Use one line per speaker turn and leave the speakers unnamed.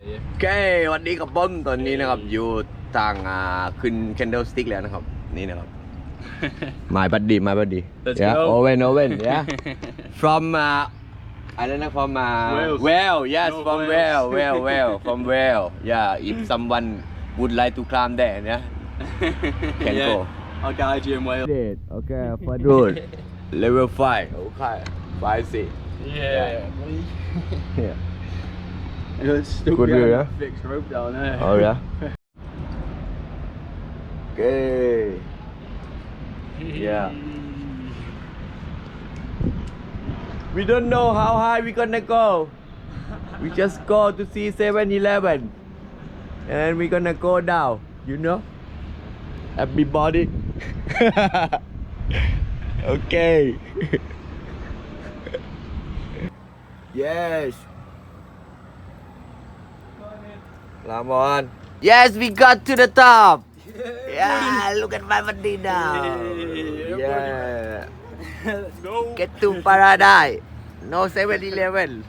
โอเควันนี้กับผมตอนนี้นะครับอยู่ทางขึ้น Candlestick แล้วนะครับนี่นะครับ my buddy yeah Owen yeah from I don't know from Wales yes
No,
from Wales from Wales yeah if someone would like to climb there yeah can
Yeah.
go
I'll guide you in Wales.
okay for road level 5 okay 5C
Yeah.
yeah
It's still
Good view, yeah?
fixed rope down there.
oh yeah okay yeah we don't know how high we gonna go we just go to see 7-Eleven and we gonna go down you know everybody okay yes Lamon yes we got to the top yeah look at my body now yeah
Let's go.
get to paradise no 7-Eleven